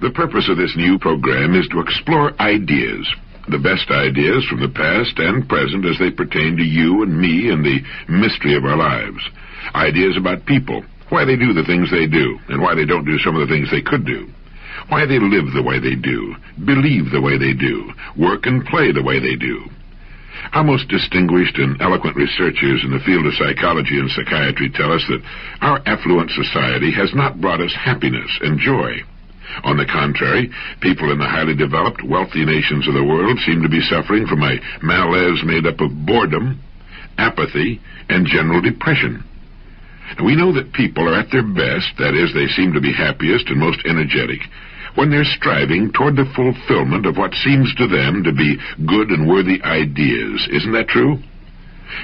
The purpose of this new program is to explore ideas, the best ideas from the past and present as they pertain to you and me and the mystery of our lives. Ideas about people, why they do the things they do, and why they don't do some of the things they could do. Why they live the way they do, believe the way they do, work and play the way they do. Our most distinguished and eloquent researchers in the field of psychology and psychiatry tell us that our affluent society has not brought us happiness and joy. On the contrary, people in the highly developed, wealthy nations of the world seem to be suffering from a malaise made up of boredom, apathy, and general depression. We know that people are at their best, that is, they seem to be happiest and most energetic, when they're striving toward the fulfillment of what seems to them to be good and worthy ideas. Isn't that true?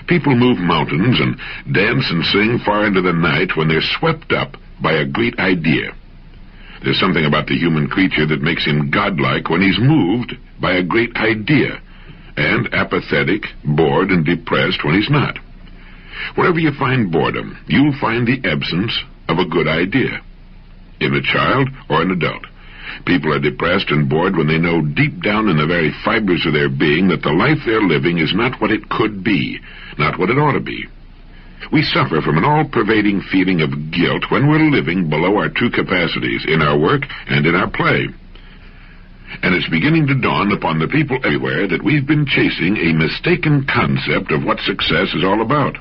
People move mountains and dance and sing far into the night when they're swept up by a great idea. There's something about the human creature that makes him godlike when he's moved by a great idea, and apathetic, bored, and depressed when he's not. Wherever you find boredom, you'll find the absence of a good idea, in a child or an adult. People are depressed and bored when they know deep down in the very fibers of their being that the life they're living is not what it could be, not what it ought to be. We suffer from an all-pervading feeling of guilt when we're living below our true capacities in our work and in our play. And it's beginning to dawn upon the people everywhere that we've been chasing a mistaken concept of what success is all about.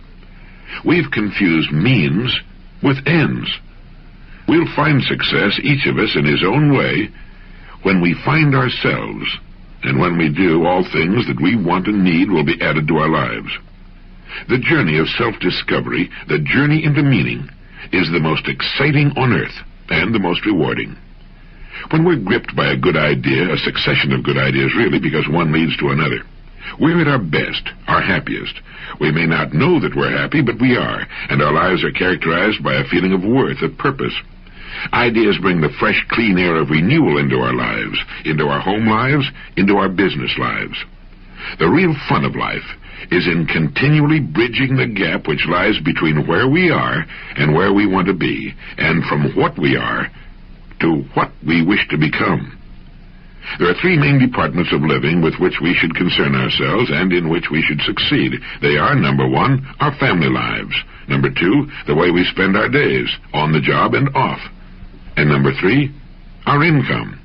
We've confused means with ends. We'll find success, each of us in his own way, when we find ourselves, and when we do, all things that we want and need will be added to our lives. The journey of self-discovery, the journey into meaning, is the most exciting on earth and the most rewarding. When we're gripped by a good idea, a succession of good ideas really, because one leads to another, we're at our best, our happiest. We may not know that we're happy, but we are, and our lives are characterized by a feeling of worth, of purpose. Ideas bring the fresh, clean air of renewal into our lives, into our home lives, into our business lives. The real fun of life is in continually bridging the gap which lies between where we are and where we want to be, and from what we are to what we wish to become. There are three main departments of living with which we should concern ourselves and in which we should succeed. They are, number one, our family lives. Number two, the way we spend our days, on the job and off. And number three, our income.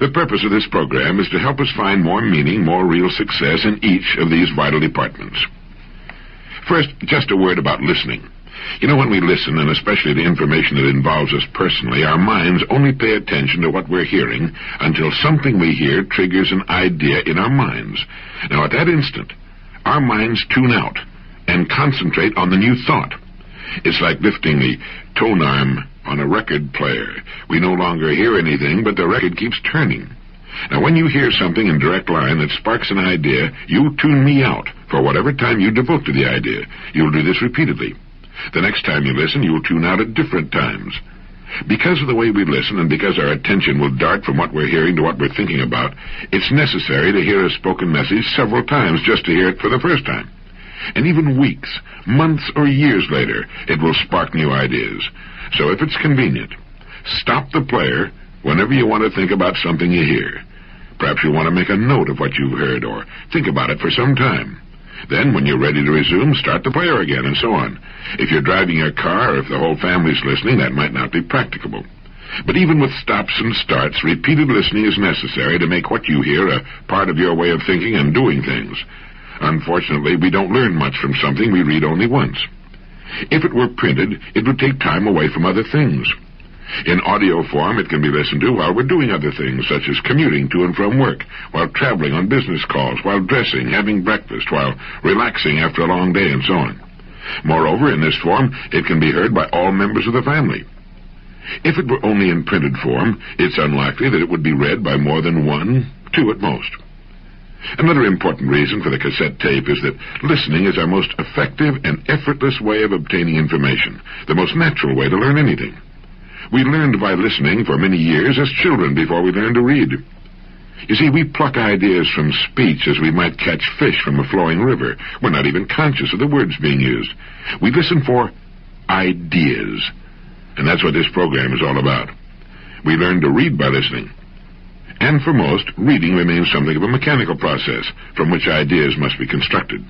The purpose of this program is to help us find more meaning, more real success in each of these vital departments. First, just a word about listening. You know, when we listen, and especially to information that involves us personally, our minds only pay attention to what we're hearing until something we hear triggers an idea in our minds. Now, at that instant, our minds tune out and concentrate on the new thought. It's like lifting the tone arm on a record player. We no longer hear anything, but the record keeps turning. Now, when you hear something in direct line that sparks an idea, you tune me out for whatever time you devote to the idea. You'll do this repeatedly. The next time you listen, you'll tune out at different times. Because of the way we listen and because our attention will dart from what we're hearing to what we're thinking about, it's necessary to hear a spoken message several times just to hear it for the first time. And even weeks, months, or years later, it will spark new ideas. So if it's convenient, stop the player whenever you want to think about something you hear. Perhaps you want to make a note of what you've heard or think about it for some time. Then, when you're ready to resume, start the player again, and so on. If you're driving your car or if the whole family's listening, that might not be practicable. But even with stops and starts, repeated listening is necessary to make what you hear a part of your way of thinking and doing things. Unfortunately, we don't learn much from something we read only once. If it were printed, it would take time away from other things. In audio form, it can be listened to while we're doing other things, such as commuting to and from work, while traveling on business calls, while dressing, having breakfast, while relaxing after a long day, and so on. Moreover, in this form, it can be heard by all members of the family. If it were only in printed form, it's unlikely that it would be read by more than one, two at most. Another important reason for the cassette tape is that listening is our most effective and effortless way of obtaining information, the most natural way to learn anything. We learned by listening for many years as children before we learned to read. You see, we pluck ideas from speech as we might catch fish from a flowing river. We're not even conscious of the words being used. We listen for ideas, and that's what this program is all about. We learn to read by listening. And for most, reading remains something of a mechanical process from which ideas must be constructed.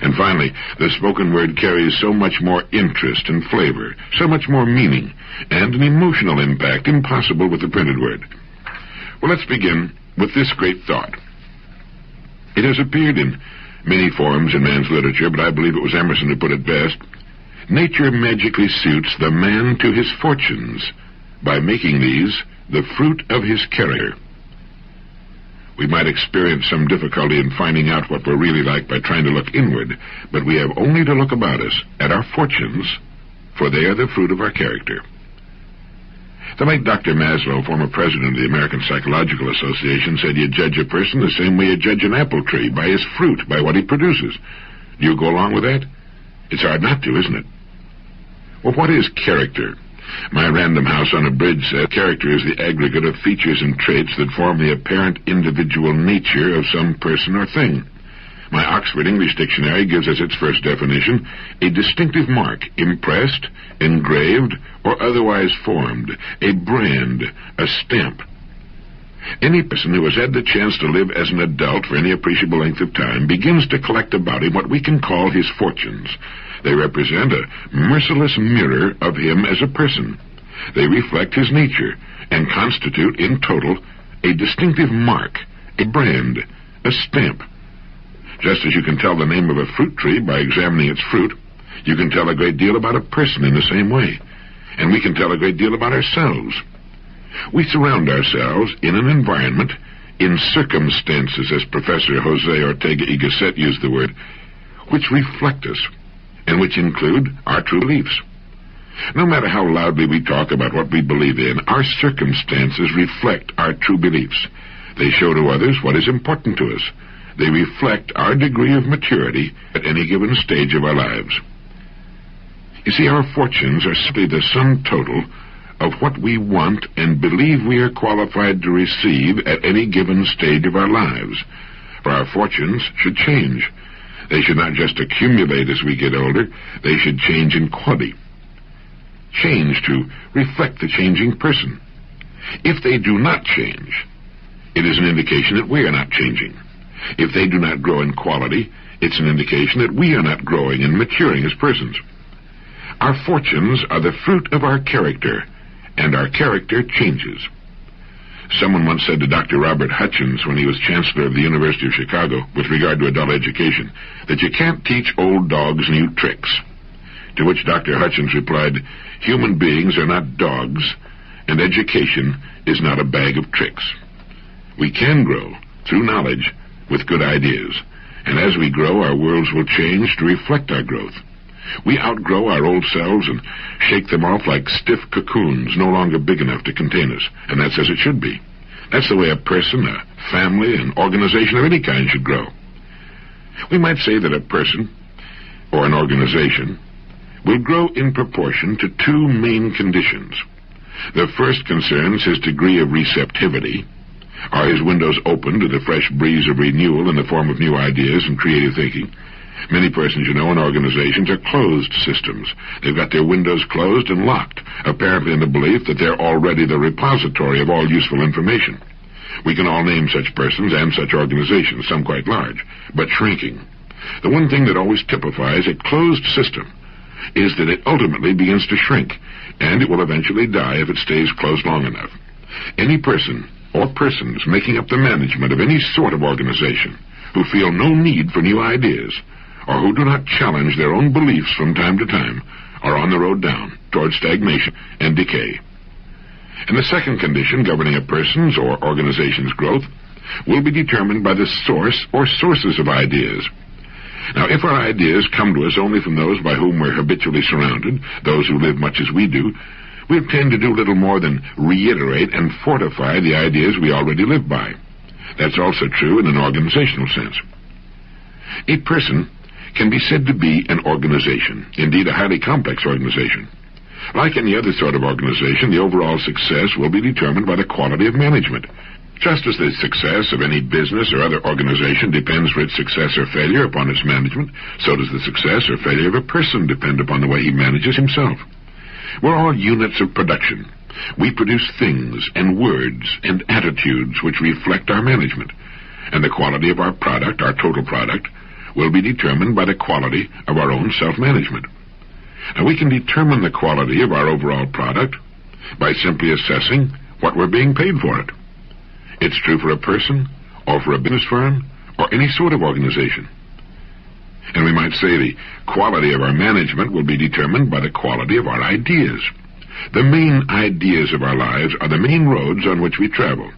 And finally, the spoken word carries so much more interest and flavor, so much more meaning, and an emotional impact impossible with the printed word. Well, let's begin with this great thought. It has appeared in many forms in man's literature, but I believe it was Emerson who put it best. Nature magically suits the man to his fortunes by making these the fruit of his character. We might experience some difficulty in finding out what we're really like by trying to look inward, but we have only to look about us at our fortunes, for they are the fruit of our character. The late Dr. Maslow, former president of the American Psychological Association, said you judge a person the same way you judge an apple tree, by his fruit, by what he produces. Do you go along with that? It's hard not to, isn't it? Well, what is character? My Random House on a Bridge says character is the aggregate of features and traits that form the apparent individual nature of some person or thing. My Oxford English Dictionary gives us its first definition: a distinctive mark, impressed, engraved, or otherwise formed, a brand, a stamp. Any person who has had the chance to live as an adult for any appreciable length of time begins to collect about him what we can call his fortunes. They represent a merciless mirror of him as a person. They reflect his nature and constitute, in total, a distinctive mark, a brand, a stamp. Just as you can tell the name of a fruit tree by examining its fruit, you can tell a great deal about a person in the same way. And we can tell a great deal about ourselves. We surround ourselves in an environment, in circumstances, as Professor Jose Ortega y Gasset used the word, which reflect us, and which include our true beliefs. No matter how loudly we talk about what we believe in, our circumstances reflect our true beliefs. They show to others what is important to us. They reflect our degree of maturity at any given stage of our lives. You see, our fortunes are simply the sum total of what we want and believe we are qualified to receive at any given stage of our lives. For our fortunes should change. They should not just accumulate as we get older, they should change in quality. Change to reflect the changing person. If they do not change, it is an indication that we are not changing. If they do not grow in quality, it's an indication that we are not growing and maturing as persons. Our fortunes are the fruit of our character, and our character changes. Someone once said to Dr. Robert Hutchins when he was Chancellor of the University of Chicago with regard to adult education that you can't teach old dogs new tricks. To which Dr. Hutchins replied, "Human beings are not dogs, and education is not a bag of tricks." We can grow through knowledge with good ideas, and as we grow, our worlds will change to reflect our growth. We outgrow our old selves and shake them off like stiff cocoons no longer big enough to contain us, and that's as it should be. That's the way a person, a family, an organization of any kind should grow. We might say that a person, or an organization, will grow in proportion to two main conditions. The first concerns his degree of receptivity. Are his windows open to the fresh breeze of renewal in the form of new ideas and creative thinking? Many persons, in organizations are closed systems. They've got their windows closed and locked, apparently in the belief that they're already the repository of all useful information. We can all name such persons and such organizations, some quite large, but shrinking. The one thing that always typifies a closed system is that it ultimately begins to shrink, and it will eventually die if it stays closed long enough. Any person or persons making up the management of any sort of organization who feel no need for new ideas, or who do not challenge their own beliefs from time to time, are on the road down toward stagnation and decay. And the second condition governing a person's or organization's growth will be determined by the source or sources of ideas. Now, if our ideas come to us only from those by whom we're habitually surrounded, those who live much as we do, we'll tend to do little more than reiterate and fortify the ideas we already live by. That's also true in an organizational sense. A person can be said to be an organization, indeed a highly complex organization. Like any other sort of organization, the overall success will be determined by the quality of management. Just as the success of any business or other organization depends for its success or failure upon its management, so does the success or failure of a person depend upon the way he manages himself. We're all units of production, We produce things and words and attitudes which reflect our management, and the quality of our product, our total product, will be determined by the quality of our own self-management. Now, we can determine the quality of our overall product by simply assessing what we're being paid for it. It's true for a person, or for a business firm, or any sort of organization. And we might say the quality of our management will be determined by the quality of our ideas. The main ideas of our lives are the main roads on which we travel.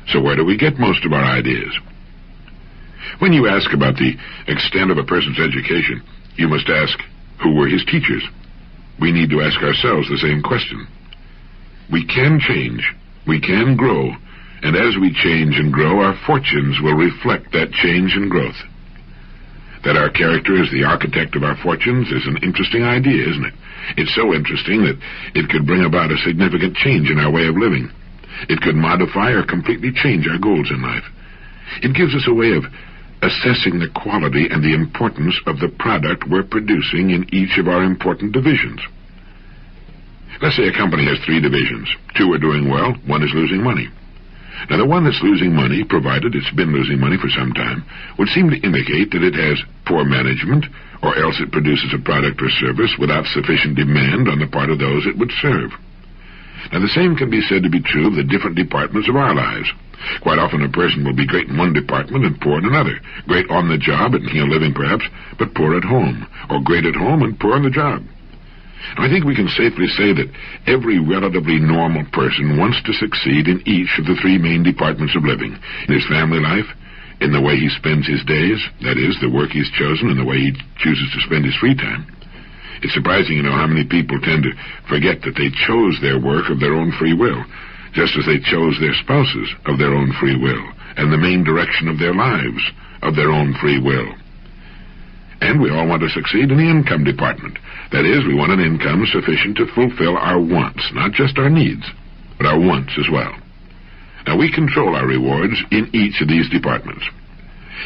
So where do we get most of our ideas? When you ask about the extent of a person's education, you must ask, who were his teachers? We need to ask ourselves the same question. We can change, we can grow, and as we change and grow, our fortunes will reflect that change and growth. That our character is the architect of our fortunes is an interesting idea, isn't it? It's so interesting that it could bring about a significant change in our way of living. It could modify or completely change our goals in life. It gives us a way of assessing the quality and the importance of the product we're producing in each of our important divisions. Let's say a company has 3 divisions. 2 are doing well, 1 is losing money. Now, the one that's losing money, provided it's been losing money for some time, would seem to indicate that it has poor management, or else it produces a product or service without sufficient demand on the part of those it would serve. Now, the same can be said to be true of the different departments of our lives. Quite often a person will be great in one department and poor in another. Great on the job and making a living perhaps, but poor at home, or great at home and poor on the job. I think we can safely say that every relatively normal person wants to succeed in each of the 3 main departments of living. In his family life, in the way he spends his days, that is, the work he's chosen and the way he chooses to spend his free time. It's surprising, how many people tend to forget that they chose their work of their own free will, just as they chose their spouses of their own free will, and the main direction of their lives of their own free will. And we all want to succeed in the income department. That is, we want an income sufficient to fulfill our wants, not just our needs, but our wants as well. Now, we control our rewards in each of these departments.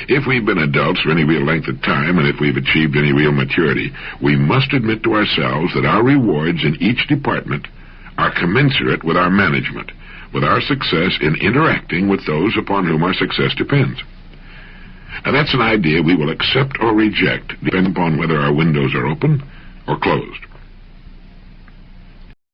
If we've been adults for any real length of time, and if we've achieved any real maturity, we must admit to ourselves that our rewards in each department are commensurate with our management, with our success in interacting with those upon whom our success depends. Now, that's an idea we will accept or reject, depending upon whether our windows are open or closed.